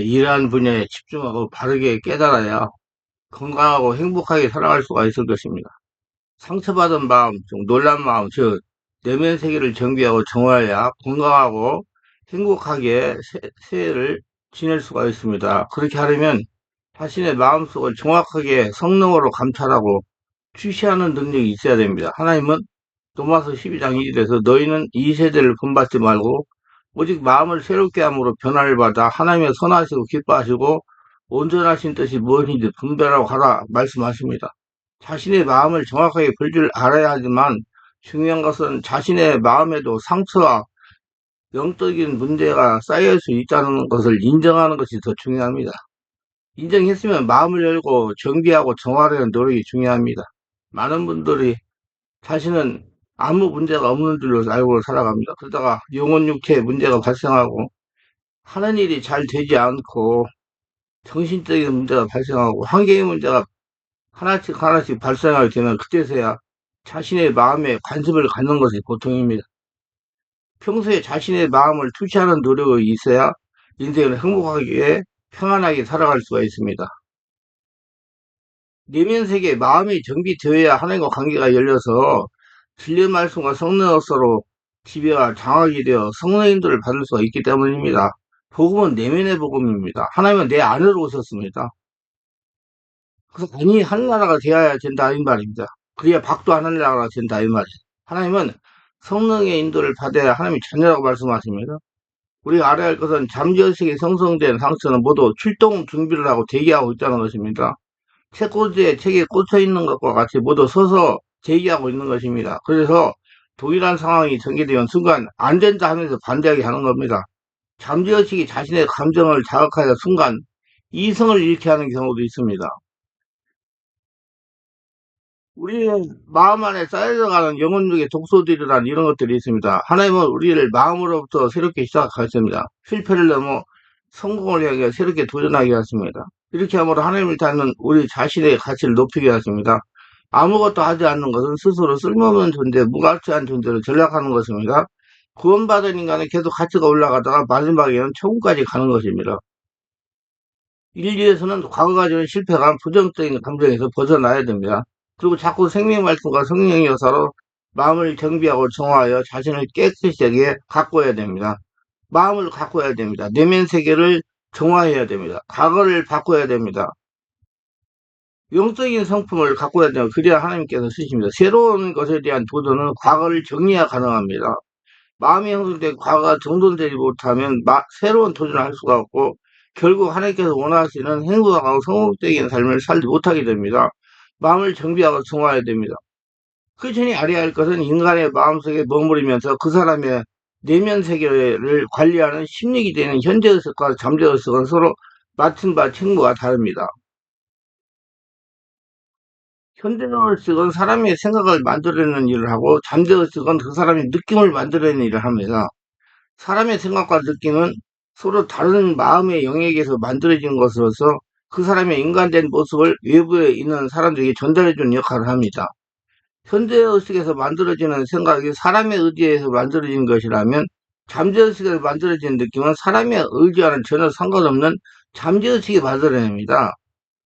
일하는 분야에 집중하고 바르게 깨달아야 건강하고 행복하게 살아갈 수가 있을 것입니다. 상처받은 마음, 좀 놀란 마음, 즉 내면 세계를 정비하고 정화해야 건강하고 행복하게 새해를 지낼 수가 있습니다. 그렇게 하려면 자신의 마음속을 정확하게 성령으로 감찰하고 취시하는 능력이 있어야 됩니다. 하나님은 로마서 12장 2절에서 너희는 이 세대를 본받지 말고 오직 마음을 새롭게 함으로 변화를 받아 하나님의 선하시고 기뻐하시고 온전하신 뜻이 무엇인지 분별하고 하라 말씀하십니다. 자신의 마음을 정확하게 볼 줄 알아야 하지만 중요한 것은 자신의 마음에도 상처와 영적인 문제가 쌓일 수 있다는 것을 인정하는 것이 더 중요합니다. 인정했으면 마음을 열고 정비하고 정화하려는 노력이 중요합니다. 많은 분들이 자신은 아무 문제가 없는 줄로 알고 살아갑니다. 그러다가 영혼 육체에 문제가 발생하고 하는 일이 잘 되지 않고 정신적인 문제가 발생하고 환경의 문제가 하나씩 하나씩 발생하게 되면 그때서야 자신의 마음에 관심을 갖는 것이 보통입니다. 평소에 자신의 마음을 투시하는 노력이 있어야 인생을 행복하게 평안하게 살아갈 수가 있습니다. 내면 세계 마음이 정비되어야 하나님과 관계가 열려서 진리의 말씀과 성령으로 서로 지배와 장악이 되어 성령의 인도를 받을 수가 있기 때문입니다. 복음은 내면의 복음입니다. 하나님은 내 안으로 오셨습니다. 그래서 아니 하늘나라가 되어야 된다 이 말입니다. 그래야 박도 하늘나라가 된다 이 말이에요. 하나님은 성령의 인도를 받아야 하나님의 자녀라고 말씀하십니다. 우리가 알아야 할 것은 잠재의식이 성성된 상처는 모두 출동 준비를 하고 대기하고 있다는 것입니다. 책꽂이에 책이 꽂혀 있는 것과 같이 모두 서서 대기하고 있는 것입니다. 그래서 동일한 상황이 전개되는 순간 안 된다 하면서 반대하게 하는 겁니다. 잠재의식이 자신의 감정을 자극하여 순간 이성을 잃게 하는 경우도 있습니다. 우리의 마음 안에 쌓여가는 영혼력의 독소들이란 이런 것들이 있습니다. 하나님은 우리를 마음으로부터 새롭게 시작하셨습니다. 실패를 넘어 성공을 향해 새롭게 도전하게 하십니다. 이렇게 함으로 하나님을 닮는 우리 자신의 가치를 높이게 하십니다. 아무것도 하지 않는 것은 스스로 쓸모없는 존재, 무가치한 존재로 전락하는 것입니다. 구원받은 인간은 계속 가치가 올라가다가 마지막에는 천국까지 가는 것입니다. 인류에서는 과거가 지은 실패감, 부정적인 감정에서 벗어나야 됩니다. 그리고 자꾸 생명 말씀과 성령의 여사로 마음을 정비하고 정화하여 자신을 깨끗하게 가꿔야 됩니다. 마음을 가꿔야 됩니다. 내면 세계를 정화해야 됩니다. 과거를 바꿔야 됩니다. 영적인 성품을 가꿔야 됩니다. 그래야 하나님께서 쓰십니다. 새로운 것에 대한 도전은 과거를 정리해야 가능합니다. 마음이 형성된 과거가 정돈되지 못하면 새로운 도전을 할 수가 없고 결국 하나님께서 원하시는 행복하고 성공적인 삶을 살지 못하게 됩니다. 마음을 정비하고 정화해야 됩니다. 그 전에 알아야 할 것은 인간의 마음속에 머무르면서 그 사람의 내면 세계를 관리하는 심리기 되는 현재의식과 잠재의식은 서로 맡은 바 책무가 다릅니다. 현재의식은 사람의 생각을 만들어내는 일을 하고 잠재의식은 그 사람의 느낌을 만들어내는 일을 합니다. 사람의 생각과 느낌은 서로 다른 마음의 영역에서 만들어진 것으로서 그 사람의 인간된 모습을 외부에 있는 사람들에게 전달해주는 역할을 합니다. 현재의식에서 만들어지는 생각이 사람의 의지에서 만들어진 것이라면 잠재의식에서 만들어진 느낌은 사람의 의지와는 전혀 상관없는 잠재의식이 만들어냅니다.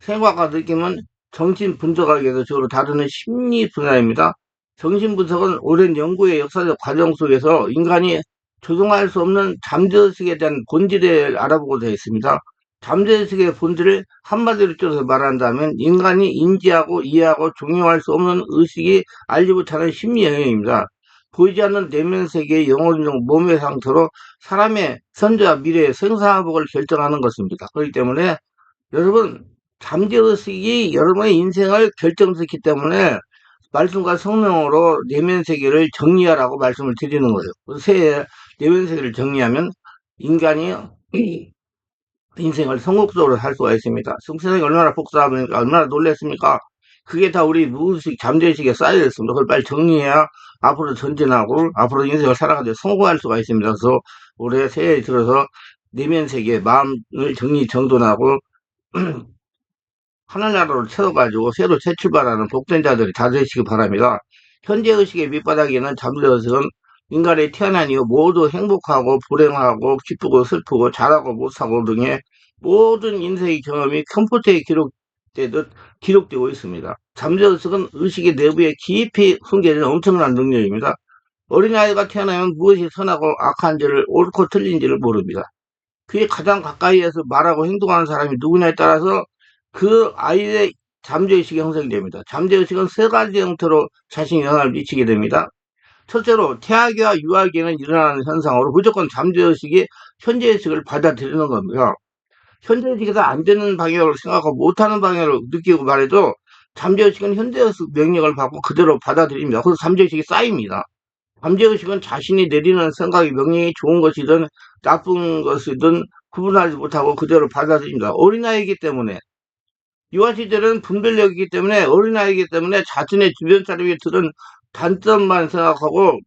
생각과 느낌은 정신분석학에서 주로 다루는 심리 분야입니다. 정신분석은 오랜 연구의 역사적 과정 속에서 인간이 조종할 수 없는 잠재의식에 대한 본질을 알아보고 되어 있습니다. 잠재의식의 본질을 한마디로 줄여서 말한다면 인간이 인지하고 이해하고 종용할 수 없는 의식이 알지 못하는 심리 영역입니다. 보이지 않는 내면 세계의 영혼적 몸의 상태로 사람의 현재와 미래의 생사화복을 결정하는 것입니다. 그렇기 때문에 여러분 잠재의식이 여러분의 인생을 결정짓기 때문에 말씀과 성령으로 내면 세계를 정리하라고 말씀을 드리는 거예요. 새해 내면 세계를 정리하면 인간이 인생을 성공적으로 살 수가 있습니다. 세상이 얼마나 복잡하니까 얼마나 놀랬습니까? 그게 다 우리 무의식 잠재의식에 쌓여 있습니다. 그걸 빨리 정리해야 앞으로 전진하고 앞으로 인생을 살아가지고 성공할 수가 있습니다. 그래서 올해 새해에 들어서 내면 세계 마음을 정리 정돈하고 하늘나라로 채워가지고 새로 새 출발하는 복된 자들이 다 되시기 바랍니다. 현재의식의 밑바닥에는 잠재의식은 인간이 태어난 이후 모두 행복하고 불행하고 기쁘고 슬프고 잘하고 못하고 등의 모든 인생의 경험이 컴퓨터에 기록되듯 기록되고 있습니다. 잠재의식은 의식의 내부에 깊이 숨겨진 엄청난 능력입니다. 어린아이가 태어나면 무엇이 선하고 악한지를 옳고 틀린지를 모릅니다. 그에 가장 가까이에서 말하고 행동하는 사람이 누구냐에 따라서 그 아이의 잠재의식이 형성이 됩니다. 잠재의식은 세 가지 형태로 자신이 영향을 미치게 됩니다. 첫째로 태아기와 유아기에는 일어나는 현상으로 무조건 잠재의식이 현재의식을 받아들이는 겁니다. 현재의식에서 안 되는 방향으로 생각하고 못하는 방향으로 느끼고 말해도 잠재의식은 현재의식 명령을 받고 그대로 받아들입니다. 그래서 잠재의식이 쌓입니다. 잠재의식은 자신이 내리는 생각이 명령이 좋은 것이든 나쁜 것이든 구분하지 못하고 그대로 받아들입니다. 어린아이이기 때문에 유아 시절은 분별력이기 때문에 어린아이이기 때문에 자신의 주변 사람이 들은 단점만 생각하고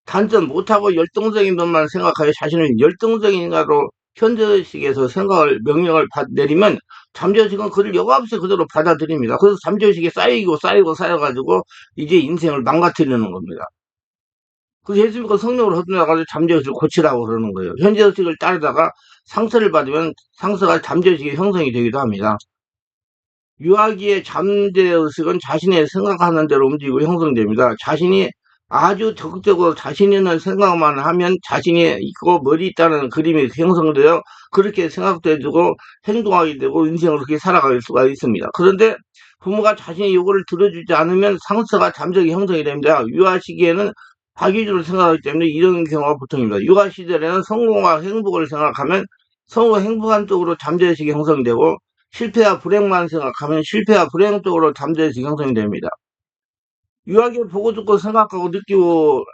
단점 못하고 열등적인 것만 생각하여 자신을 열등적인 인간으로 현재의식에서 생각을 명령을 내리면 잠재의식은 그를 여과없이 그대로 받아들입니다. 그래서 잠재의식이 쌓이고 쌓이고 쌓여가지고 이제 인생을 망가뜨리는 겁니다. 그 예수님과 성령을 허둔해가지고 잠재의식을 고치라고 그러는 거예요. 현재의식을 따르다가 상처를 받으면 상처가 잠재의식의 형성이 되기도 합니다. 유아기의 잠재의식은 자신의 생각하는 대로 움직이고 형성됩니다. 자신이 아주 적극적으로 자신 있는 생각만 하면 자신이 있고 머리 있다는 그림이 형성되어 그렇게 생각되고 행동하게 되고 인생을 그렇게 살아갈 수가 있습니다. 그런데 부모가 자신의 요구를 들어주지 않으면 상처가 잠재의 형성이 됩니다. 유아 시기에는 자기주를 생각하기 때문에 이런 경우가 보통입니다. 유아 시절에는 성공과 행복을 생각하면 성공과 행복한 쪽으로 잠재의식이 형성되고 실패와 불행만 생각하면 실패와 불행 쪽으로 잠재의식이 형성이 됩니다. 유아기를 보고 듣고 생각하고 느끼고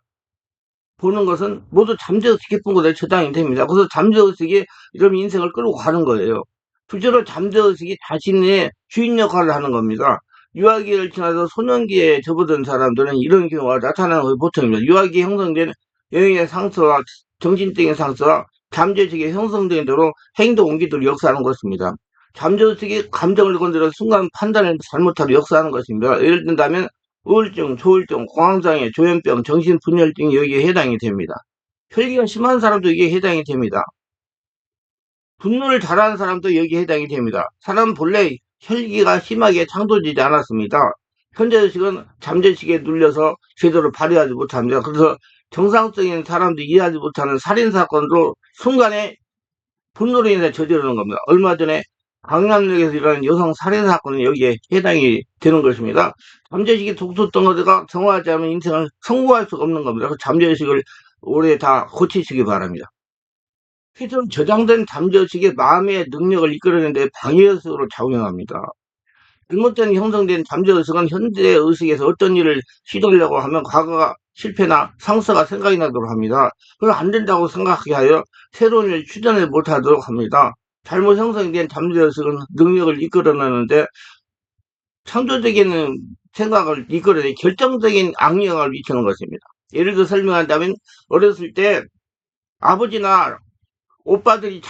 보는 것은 모두 잠재의식 깊은 곳에 저장이 됩니다. 그래서 잠재의식이 이런 인생을 끌고 가는 거예요. 둘째로 잠재의식이 자신의 주인 역할을 하는 겁니다. 유아기를 지나서 소년기에 접어든 사람들은 이런 경우가 나타나는 것이 보통입니다. 유아기에 형성된 영역의 상처와 정신적인 상처와 잠재의식이 형성된 대로 행동 옮기도록 역사하는 것입니다. 잠재의식이 감정을 건드려 순간 판단을 잘못하도록 역사하는 것입니다. 예를 든다면 우울증, 조울증, 공황장애, 조현병, 정신분열증이 여기에 해당이 됩니다. 혈기가 심한 사람도 여기에 해당이 됩니다. 분노를 잘하는 사람도 여기에 해당이 됩니다. 사람은 본래 혈기가 심하게 창조되지 않았습니다. 현재의식은 잠재의식에 눌려서 제대로 발휘하지 못합니다. 그래서 정상적인 사람들이 이해하지 못하는 살인사건도 순간에 분노로 인해 저지르는 겁니다. 얼마 전에 강남역에서 일어난 여성 살인사건은 여기에 해당이 되는 것입니다. 잠재의식이 독소덩어리가 정화하지 않으면 인생을 성공할 수가 없는 겁니다. 그 잠재의식을 올해 다 고치시기 바랍니다. 기존 저장된 잠재의식이 마음의 능력을 이끌어내는 데 방해요소로 작용합니다. 잘못된 형성된 잠재의식은 현재의식에서 어떤 일을 시도하려고 하면 과거가 실패나 상처가 생각이 나도록 합니다. 그걸 안 된다고 생각하게 하여 새로운 일을 추진을 못하도록 합니다. 잘못 형성된 잠재의식은 능력을 이끌어내는데 창조적인 생각을 이끌어내 결정적인 악영향을 미치는 것입니다. 예를 들어 설명한다면 어렸을 때 아버지나 오빠들이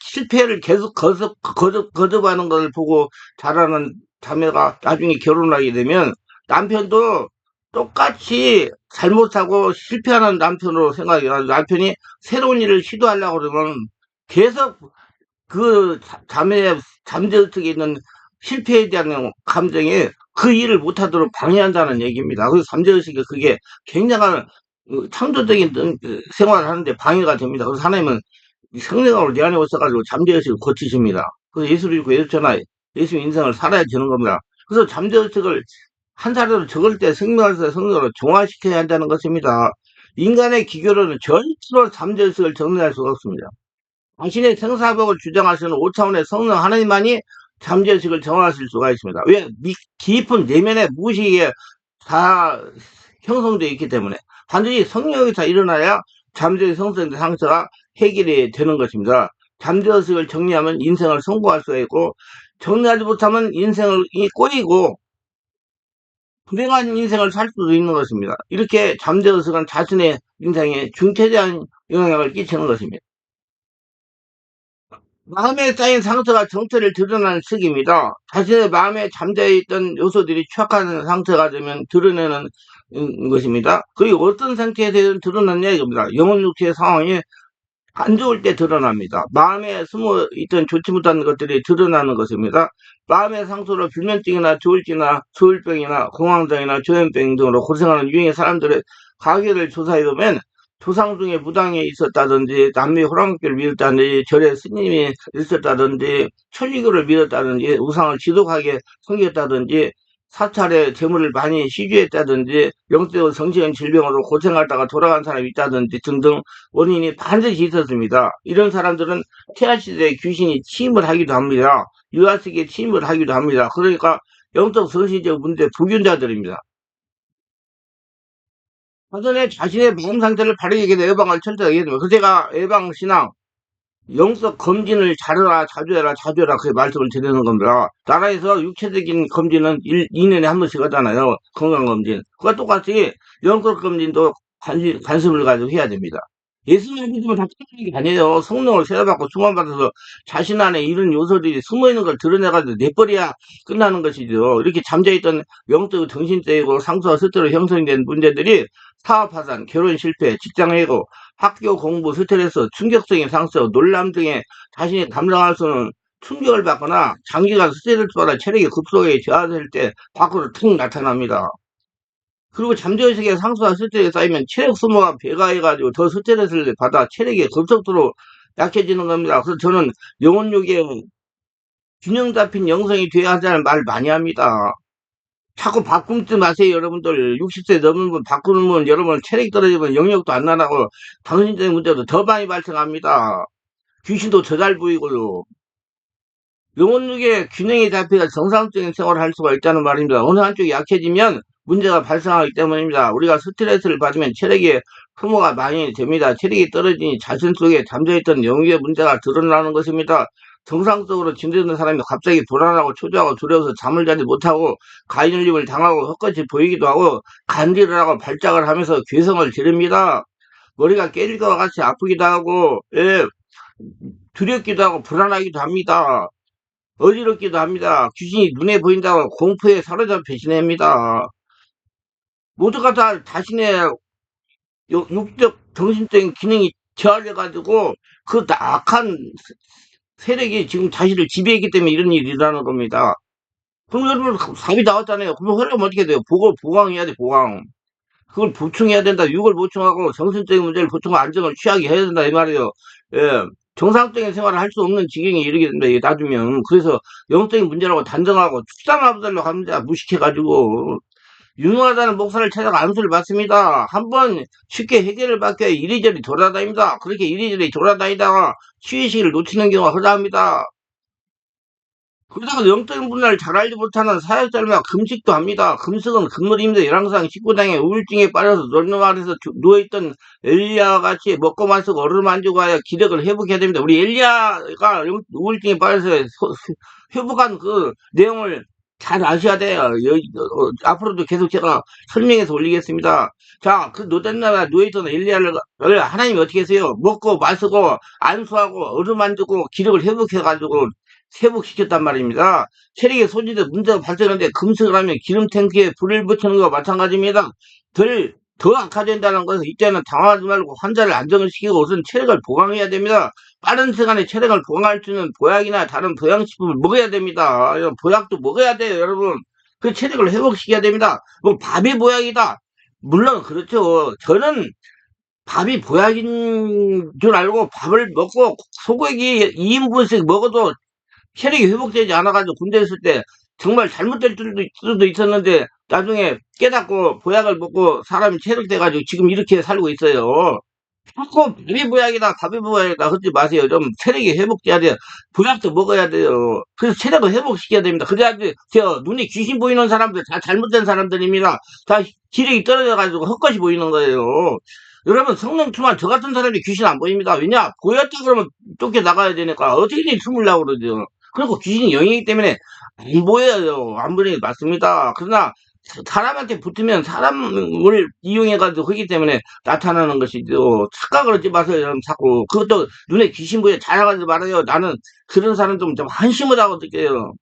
실패를 계속 거듭하는 것을 보고 자라는 자매가 나중에 결혼하게 되면 남편도 똑같이 잘못하고 실패하는 남편으로 생각이 나요. 남편이 새로운 일을 시도하려고 그러면 계속 그 잠재의식에 있는 실패에 대한 감정이 그 일을 못하도록 방해한다는 얘기입니다. 그래서 잠재의식이 그게 굉장한 창조적인 생활을 하는데 방해가 됩니다. 그래서 하나님은 성령으로 내 안에 오셔가지고 잠재의식을 고치십니다. 그래서 예수를 믿고 예수 인생을 살아야 되는 겁니다. 그래서 잠재의식을 한 사람으로 적을 때 생명에서 성령으로 정화시켜야 한다는 것입니다. 인간의 기교로는 절대로 잠재의식을 정리할 수가 없습니다. 당신의 생사복을 주장하시는 5차원의 성령 하나님만이 잠재의식을 정화하실 수가 있습니다. 왜? 깊은 내면의 무의식에 다 형성되어 있기 때문에 반드시 성령이 다 일어나야 잠재의 형성된 상처가 해결이 되는 것입니다. 잠재의식을 정리하면 인생을 성공할 수가 있고 정리하지 못하면 인생이 꼬이고 불행한 인생을 살 수도 있는 것입니다. 이렇게 잠재의식은 자신의 인생에 중차대한 영향을 끼치는 것입니다. 마음에 쌓인 상처가 정체를 드러나는 시기입니다. 자신의 마음에 잠재있던 요소들이 추악한 상처가 되면 드러내는 것입니다. 그리고 어떤 상태에서 드러났냐 이겁니다. 영혼 육체의 상황이 안 좋을 때 드러납니다. 마음에 숨어 있던 좋지 못한 것들이 드러나는 것입니다. 마음의 상처로 불면증이나 조울증이나 조울병이나 공황장애나 조현병 등으로 고생하는 유형의 사람들의 가계를 조사해보면 조상 중에 무당이 있었다든지 남미 호랑이를 믿었다든지 절에 스님이 있었다든지 천리교를 믿었다든지 우상을 지독하게 섬겼다든지 사찰에 재물을 많이 시주했다든지 영적 정신적인 질병으로 고생하다가 돌아간 사람이 있다든지 등등 원인이 반드시 있었습니다. 이런 사람들은 태아시대에 귀신이 침입을 하기도 합니다. 유아세계에 침입을 하기도 합니다. 그러니까 영적 정신적 문제 불균자들입니다. 사전에 자신의 마음 상태를 바르게 예방할 철저하게 해야 됩니다. 그래서 제가 예방신앙, 영적 검진을 잘해라, 자주 해라, 자주 해라, 그렇게 말씀을 드리는 겁니다. 나라에서 육체적인 검진은 2년에 한 번씩 하잖아요. 건강검진. 그와 똑같이 영적 검진도 관심을 가지고 해야 됩니다. 예수님 믿으면 다 틀린 게 아니에요. 성령을 세례받고 충만받아서 자신 안에 이런 요소들이 숨어있는 걸 드러내가지고 내버려야 끝나는 것이죠. 이렇게 잠재있던 영적 정신적이고 상처와 스스로 형성된 문제들이 사업 파산, 결혼 실패, 직장 해고, 학교 공부 스트레스, 충격적인 상처, 놀람 등의 자신이 감당할 수 없는 충격을 받거나 장기간 스트레스 받아 체력이 급속하게 저하될 때 밖으로 툭 나타납니다. 그리고 잠재의식의 상수와 스트레스가 쌓이면 체력 소모가 배가해가지고 더 스트레스를 받아 체력이 급속도로 약해지는 겁니다. 그래서 저는 영혼육에 균형 잡힌 영성이 돼야 한다는 말 많이 합니다. 자꾸 바꾸지 마세요, 여러분들. 60세 넘은 분 바꾸면 여러분 체력이 떨어지면 영역도 안 나가고 당신적인 문제도 더 많이 발생합니다. 귀신도 더 잘 보이고요. 영혼력의 균형이 잡혀야 정상적인 생활을 할 수가 있다는 말입니다. 어느 한쪽이 약해지면 문제가 발생하기 때문입니다. 우리가 스트레스를 받으면 체력의 소모가 많이 됩니다. 체력이 떨어지니 자신 속에 잠재있던 영역의 문제가 드러나는 것입니다. 정상적으로 지내는 사람이 갑자기 불안하고 초조하고 두려워서 잠을 자지 못하고 가인을림을 당하고 헛것이 보이기도 하고 간질을 하고 발작을 하면서 괴성을 지릅니다. 머리가 깨질 것 같이 아프기도 하고 예, 두렵기도 하고 불안하기도 합니다. 어지럽기도 합니다. 귀신이 눈에 보인다고 공포에 사로잡혀 지냅니다. 모두가 다 자신의 육적, 정신적인 기능이 저하돼가지고 그 악한 세력이 지금 자신을 지배했기 때문에 이런 일이 일어나는 겁니다. 그럼 여러분 답이 나왔잖아요. 그럼 그러면 어떻게 돼요? 보강해야 돼, 보강. 그걸 보충해야 된다. 육을 보충하고 정신적인 문제를 보충하고 안정을 취하게 해야 된다. 이 말이에요. 예. 정상적인 생활을 할 수 없는 지경에 이르게 된다. 이게 놔두면. 그래서 영적인 문제라고 단정하고 축산화부들로 합니다. 무식해가지고. 유능하다는 목사를 찾아가 안수를 받습니다. 한번 쉽게 해결을 받게 이리저리 돌아다닙니다. 그렇게 이리저리 돌아다니다가 치유식을 놓치는 경우가 허다합니다. 그러다가 영적인 분야를 잘 알지 못하는 사역자들만 금식도 합니다. 금식은 금물입니다. 열왕상 19장에 우울증에 빠져서 논노 아래서 누워있던 엘리야와 같이 먹고 마시고 얼음 안 주고 하여 기력을 회복해야 됩니다. 우리 엘리야가 우울증에 빠져서 회복한 그 내용을 잘 아셔야 돼요. 앞으로도 계속 제가 설명해서 올리겠습니다. 자, 그 노된 나라 누워있던 엘리야를 하나님이 어떻게 하세요? 먹고 마시고 안수하고 얼음 안 주고 기력을 회복해가지고 회복시켰단 말입니다. 체력에 소진돼 문제가 발생하는데 금식을 하면 기름 탱크에 불을 붙이는 것과 마찬가지입니다. 더 악화된다는 것은 이때는 당황하지 말고 환자를 안정을 시키고 우선 체력을 보강해야 됩니다. 빠른 시간에 체력을 보강할 수 있는 보약이나 다른 보양식품을 먹어야 됩니다. 보약도 먹어야 돼요, 여러분. 그 체력을 회복시켜야 됩니다. 뭐 밥이 보약이다. 물론 그렇죠. 저는 밥이 보약인 줄 알고 밥을 먹고 소고기 2인분씩 먹어도 체력이 회복되지 않아가지고 군대 있을 때 정말 잘못될 수도 있었는데 나중에 깨닫고 보약을 먹고 사람이 체력돼가지고 지금 이렇게 살고 있어요. 자꾸 밥이 보약이다, 밥이 보약이다 하지 마세요. 좀 체력이 회복돼야 돼요. 보약도 먹어야 돼요. 그래서 체력을 회복시켜야 됩니다. 그래야지 저 눈에 귀신 보이는 사람들 다 잘못된 사람들입니다. 다 기력이 떨어져가지고 헛것이 보이는 거예요. 여러분 성령 충만 저 같은 사람이 귀신 안 보입니다. 왜냐? 보였다 그러면 쫓겨 나가야 되니까 어떻게든 숨으려고 그러죠. 그리고 귀신이 영이기 때문에 안 보여요. 안 보이는 게 맞습니다. 그러나 사람한테 붙으면 사람을 이용해가지고 하기 때문에 나타나는 것이죠. 착각을 하지 마세요, 여러분. 자꾸. 그것도 눈에 귀신 보여 자랑하지 말아요. 나는 그런 사람 좀 한심하다고 느껴요.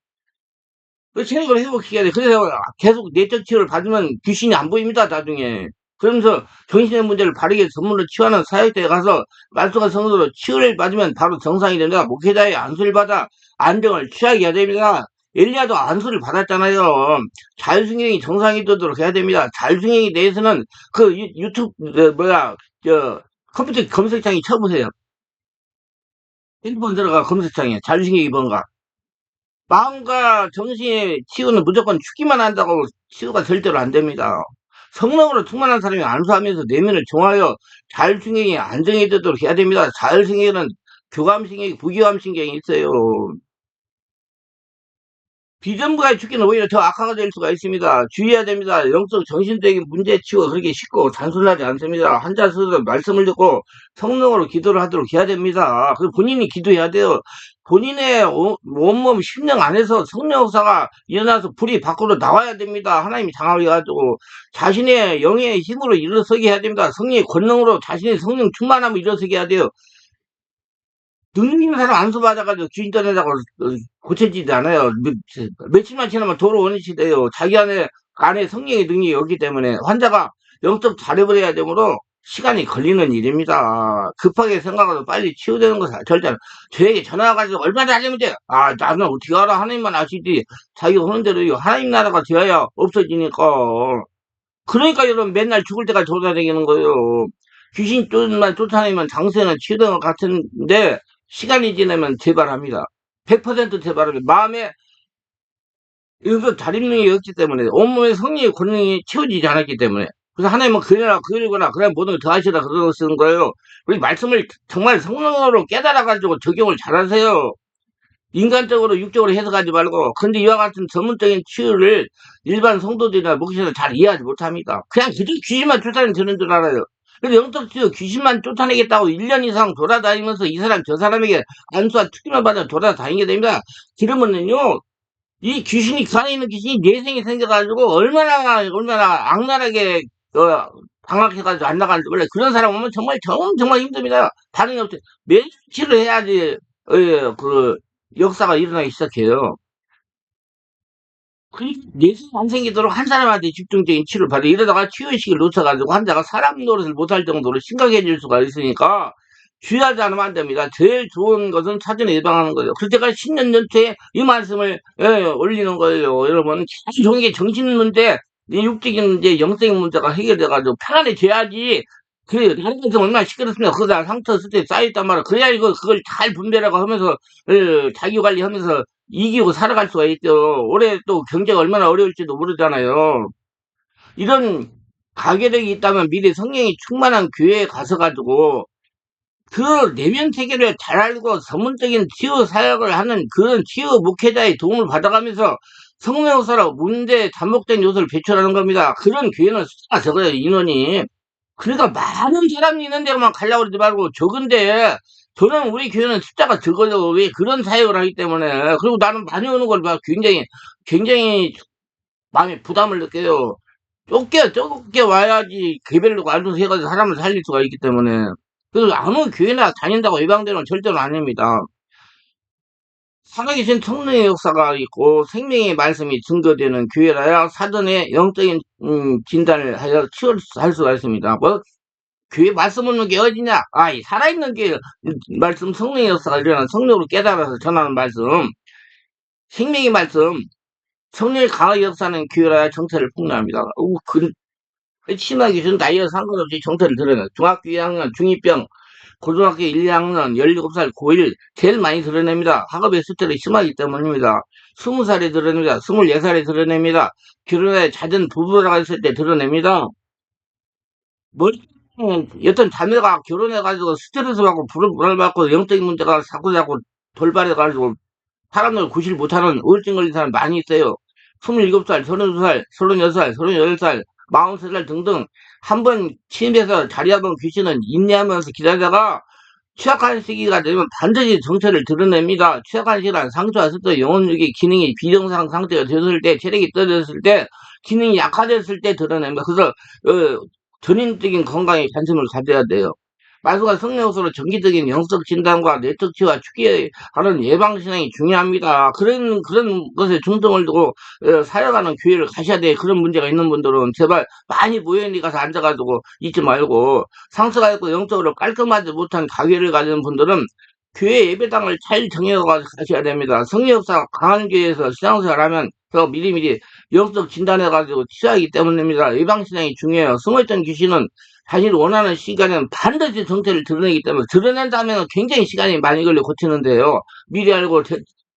그 체력을 회복시켜야 돼. 그래서 계속 내적 치료를 받으면 귀신이 안 보입니다, 나중에. 그러면서 정신의 문제를 바르게 전문으로 치유하는 사역대에 가서 말씀과 성도로 치유를 받으면 바로 정상이 됩니다. 목회자의 안수를 받아 안정을 취하게 해야 됩니다. 엘리야도 안수를 받았잖아요. 자율승행이 정상이 되도록 해야 됩니다. 자율승행에 대해서는 그 유튜브, 저, 컴퓨터 검색창에 쳐보세요. 핸드폰 들어가 검색창에 자율승행이 뭔가. 마음과 정신의 치유는 무조건 죽기만 한다고 치유가 절대로 안 됩니다. 성령으로 충만한 사람이 안수하면서 내면을 정하여 자율신경이 안정이 되도록 해야 됩니다. 자율신경에는 교감신경이, 부교감신경이 있어요. 비전부의 죽기는 오히려 더 악화가 될 수가 있습니다. 주의해야 됩니다. 영적 정신적인 문제 치유가 그렇게 쉽고 단순하지 않습니다. 환자 스스로 말씀을 듣고 성령으로 기도를 하도록 해야 됩니다. 그 본인이 기도해야 돼요. 본인의 온몸 심령 안에서 성령 역사가 일어나서 불이 밖으로 나와야 됩니다. 하나님이 장하게 해가지고 자신의 영의 힘으로 일어서게 해야 됩니다. 성령의 권능으로 자신의 성령 충만함을 일어서게 해야 돼요. 능력 있는 사람 안수 받아가지고 귀신 떠내자고 고쳐지지 않아요. 며칠만 지나면 도로 원위치 돼요. 자기 안에 성령의 능력이 없기 때문에 환자가 영적 자립을 해야 되므로 시간이 걸리는 일입니다. 급하게 생각하고 빨리 치유되는 것은 절대 안, 저에게 전화가지고 얼마나 하려면 돼? 아, 나는 어떻게 알아? 하나님만 아시지. 자기가 하는 대로 하나님 나라가 되어야 없어지니까. 그러니까 여러분 맨날 죽을 때까지 돌아다니는 거예요. 귀신만 쫓아내면 장세는 치유된 것 같은데 시간이 지나면 재발합니다. 100% 재발합니다. 마음에 이거 자립능이 없기 때문에 온몸의 성령의 권능이 채워지지 않았기 때문에 그래서 하나님은 그래라 그러거나 그래 모든 걸 더하시라 그러고 쓰는 거예요. 우리 말씀을 정말 성령으로 깨달아가지고 적용을 잘하세요. 인간적으로 육적으로 해석하지 말고 근데 이와 같은 전문적인 치유를 일반 성도들이나 목사들은 잘 이해하지 못합니다. 그냥 그저 귀신만 쫓아내는 줄 알아요. 그래서 영적 치유 귀신만 쫓아내겠다고 1년 이상 돌아다니면서 이 사람 저 사람에게 안수와 특기만 받아 돌아다니게 됩니다. 그러면은요 이 귀신이 그 안에 있는 귀신이 내생이 생겨가지고 얼마나 악랄하게 방학해가지고 안 나가는지 원래 그런 사람 오면 정말 힘듭니다. 반응이 없죠. 며칠을 해야지 그 역사가 일어나기 시작해요. 그 내세가 안 생기도록 한 사람한테 집중적인 치료를 받아 이러다가 치유의식을 놓쳐가지고 환자가 사람 노릇을 못할 정도로 심각해질 수가 있으니까 주의하지 않으면 안 됩니다. 제일 좋은 것은 사전에 예방하는 거예요. 그럴 때가 10년 전체에 이 말씀을 올리는 거예요. 여러분 제일 좋은 게 정신 문제, 이 육적인 문제, 영적인 문제가 해결돼가지고 편안해져야지. 그 다른 것은 얼마나 시끄럽습니까? 그거다 상처 스트레스 쌓여있단 말이야. 그래야 이거 그걸 잘 분별하고 하면서 자기 관리하면서 이기고 살아갈 수가 있죠. 올해 또 경제가 얼마나 어려울지도 모르잖아요. 이런 가계력이 있다면 미래 성령이 충만한 교회에 가서 가지고 그 내면 세계를 잘 알고 전문적인 치유 사역을 하는 그런 치유 목회자의 도움을 받아가면서 성령서로 문제 잠복된 요소를 배출하는 겁니다. 그런 교회는 숫자가 적어요, 인원이. 그러니까 많은 사람이 있는 데만 가려고 그러지 말고 적은데 저는 우리 교회는 숫자가 적어요. 왜 그런 사역을 하기 때문에. 그리고 나는 많이 오는 걸 봐. 굉장히 마음에 부담을 느껴요. 좁게 와야지 개별로 알아서 해가지고 사람을 살릴 수가 있기 때문에. 그래서 아무 교회나 다닌다고 예방되는 건 절대로 아닙니다. 살아계신 성령의 역사가 있고 생명의 말씀이 증거되는 교회라야 사전에 영적인 진단을 하여 치유할 수가 있습니다. 뭐 교회 말씀 없는 게 어디냐? 아, 이 살아있는 게 말씀 성령의 역사가 일어나는 성령으로 깨달아서 전하는 말씀 생명의 말씀 성령의 강하게 역사하는 교회라야 정체를 폭로합니다. 심하게 준 나이와 상관없이 정체를 드러내 중학교 2학년 중2병 고등학교 1, 2학년 17살 고1 제일 많이 드러냅니다. 학업의 스트레스가 심하기 때문입니다. 20살에 드러냅니다. 24살에 드러냅니다. 결혼에 잦은 부부라고 했을 때 드러냅니다. 여튼 자매가 결혼해가지고 스트레스 받고 불을 받고 영적인 문제가 자꾸 돌발해가지고 사람들 구실 못하는 우울증 걸린 사람 많이 있어요. 27살, 32살, 36살, 38살, 43살 등등 한 번 침입해서 자리 잡은 귀신은 인내하면서 기다리다가 취약한 시기가 되면 반드시 정체를 드러냅니다. 취약한 시기란 상처와 스트레스, 영혼력의 기능이 비정상 상태가 되었을 때, 체력이 떨어졌을 때, 기능이 약화됐을 때 드러냅니다. 그래서 전인적인 건강에 관심을 가져야 돼요. 말씀과 성령으로 정기적인 영적 진단과 내적 치유와 축기하는 예방신앙이 중요합니다. 그런 것에 중점을 두고 사역하는 교회를 가셔야 돼. 그런 문제가 있는 분들은 제발 많이 모여있는 데 가서 앉아가지고 있지 말고, 상처가 있고 영적으로 깔끔하지 못한 가게를 가지는 분들은 교회 예배당을 잘 정해가지고 가셔야 됩니다. 성령사 강한 교회에서 신앙생활 하면 더 미리미리 영적 진단해가지고 치유하기 때문입니다. 예방신앙이 중요해요. 숨어있던 귀신은 자신이 원하는 시간에는 반드시 정체를 드러내기 때문에, 드러낸다면 굉장히 시간이 많이 걸려 고치는데요. 미리 알고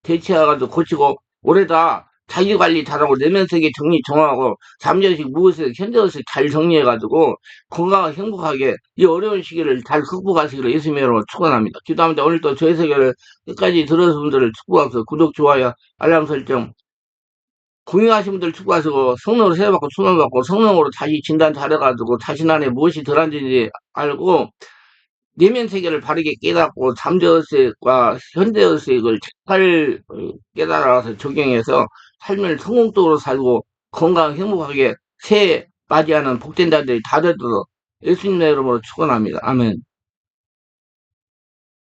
대처해가지고 고치고, 올해다 자기 관리 잘하고 내면 세계 정리 정하고 잠재의식, 무의식, 현재의식 잘 정리해가지고 건강하게 행복하게 이 어려운 시기를 잘 극복하시기를 예수님의 이름으로 축원합니다. 기도합니다. 오늘도 저희 세계를 끝까지 들어주신 분들을 축복하면서 구독, 좋아요, 알람 설정, 공유하신 분들 축복하시고, 성령으로 세례받고 수능받고 성령으로 다시 진단 잘해가지고 자신 안에 무엇이 들어앉은지 알고 내면 세계를 바르게 깨닫고 잠재의식과 현재의식을 잘 깨달아서 적용해서 삶을 성공적으로 살고 건강 행복하게 새해 맞이하는 복된 자들이 다 되도록 예수님의 이름으로 축원합니다. 아멘.